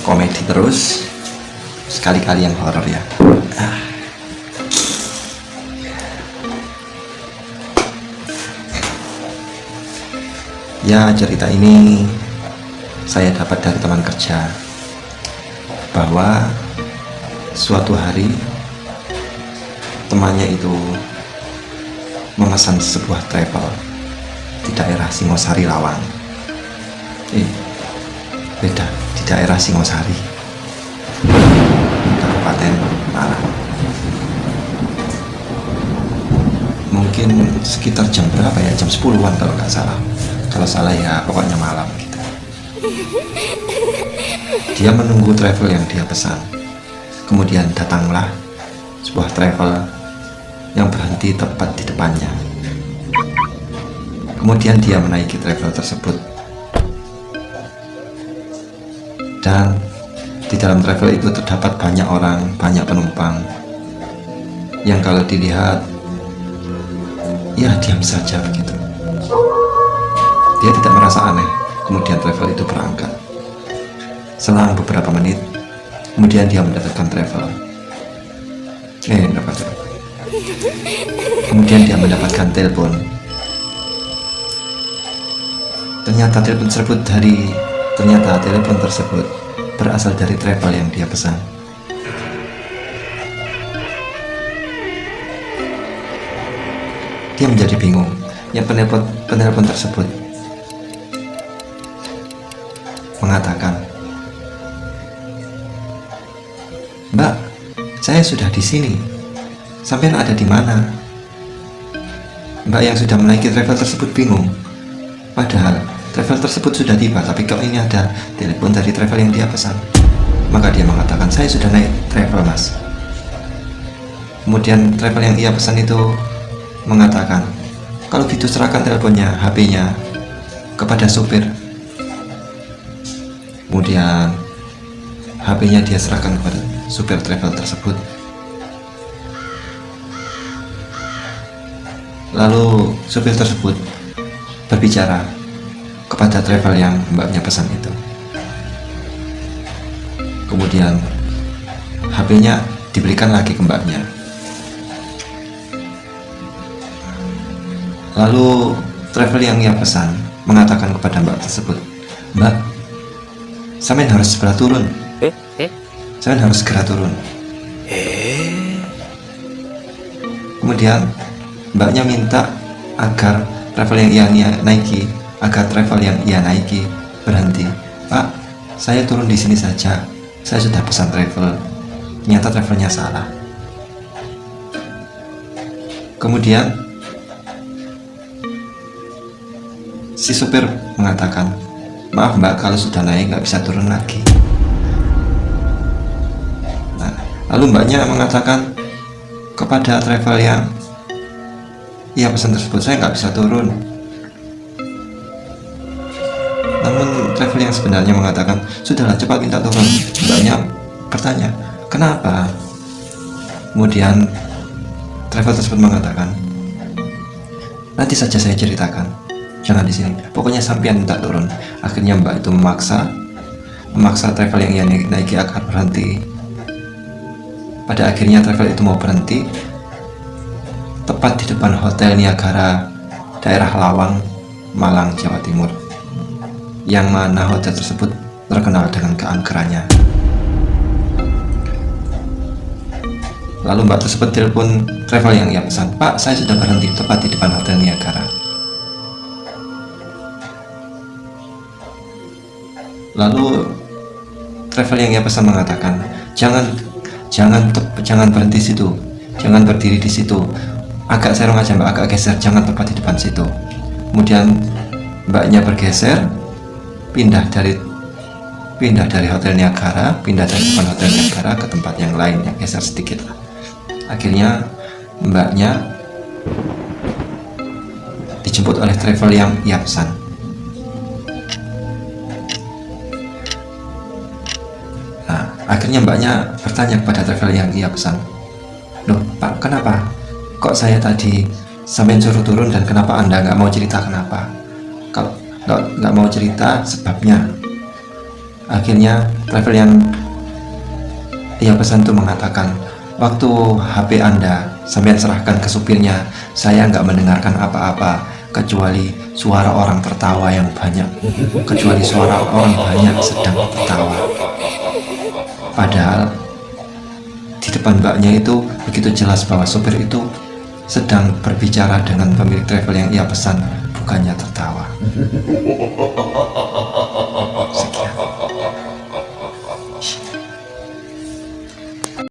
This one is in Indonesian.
komedi terus, sekali-kali yang horor ya. Ya, cerita ini saya dapat dari teman kerja, bahwa suatu hari temannya itu memesan sebuah travel di daerah Singosari Lawang. Beda, di daerah Singosari, Kabupaten Malang. Mungkin sekitar jam berapa ya, jam 10-an kalau nggak salah. Kalau salah ya pokoknya malam gitu. Dia menunggu travel yang dia pesan. Kemudian datanglah sebuah travel yang berhenti tepat di depannya. Kemudian dia menaiki travel tersebut. Dan di dalam travel itu terdapat banyak orang, banyak penumpang yang kalau dilihat ya diam saja begitu. Dia tidak merasa aneh. Kemudian travel itu berangkat. Selang beberapa menit, kemudian dia mendapatkan travel. Kemudian dia mendapatkan telepon. Ternyata telepon tersebut berasal dari travel yang dia pesan. Dia menjadi bingung. Yang penelpon tersebut mengatakan, "Mbak, saya sudah di sini. Sampai ada di mana?" Mbak yang sudah menaiki travel tersebut bingung. Padahal travel tersebut sudah tiba, tapi kok ini ada telepon dari travel yang dia pesan. Maka dia mengatakan, "Saya sudah naik travel, Mas." Kemudian travel yang ia pesan itu mengatakan, "Kalau gitu serahkan teleponnya, HP-nya kepada supir." Kemudian HP-nya dia serahkan kepada supir travel tersebut. Lalu supir tersebut berbicara kepada travel yang mbaknya pesan itu. Kemudian HP-nya diberikan lagi ke mbaknya. Lalu travel yang ia pesan mengatakan kepada mbak tersebut, "Mbak, sampean harus segera turun. Sampean harus segera turun." Kemudian mbaknya minta agar travel yang ia naiki berhenti. "Pak, saya turun di sini saja. Saya sudah pesan travel. Ternyata travelnya salah." Kemudian si supir mengatakan, "Maaf Mbak, kalau sudah naik nggak bisa turun lagi." Nah, lalu mbaknya mengatakan kepada travel yang ia pesan tersebut, "Saya nggak bisa turun." Namun travel yang sebenarnya mengatakan, "Sudahlah, cepat minta turun." Mbaknya bertanya, "Kenapa?" Kemudian travel tersebut mengatakan, "Nanti saja saya ceritakan. Jangan di sini. Pokoknya sampean minta turun." Akhirnya mbak itu memaksa travel yang ia naiki agar berhenti. Pada akhirnya travel itu mau berhenti tepat di depan Hotel Niagara, daerah Lawang, Malang, Jawa Timur, yang mana hotel tersebut terkenal dengan keangkerannya. Lalu mbak tersebut telepon travel yang ia pesan, "Pak, saya sudah berhenti tepat di depan Hotel Niagara." Lalu travel yang ia pesan mengatakan, jangan berhenti situ, jangan berdiri di situ, agak serong aja Mbak, agak geser, jangan tepat di depan situ." Kemudian mbaknya bergeser, pindah dari Hotel Niagara, pindah dari depan Hotel Niagara ke tempat yang lain, yang geser sedikit lah. Akhirnya mbaknya dijemput oleh travel yang ia pesan. Akhirnya mbaknya bertanya kepada travel yang ia pesan, "Loh Pak, kenapa? Kok saya tadi sampai suruh turun dan kenapa Anda nggak mau cerita kenapa? Kalau nggak mau cerita sebabnya?" Akhirnya travel yang ia pesan itu mengatakan, waktu HP Anda sampai serahkan ke supirnya, saya nggak mendengarkan apa-apa kecuali suara orang tertawa yang banyak, kecuali suara orang banyak sedang tertawa. Padahal di depan mbaknya itu begitu jelas bahwa supir itu sedang berbicara dengan pemilik travel yang ia pesan, bukannya tertawa.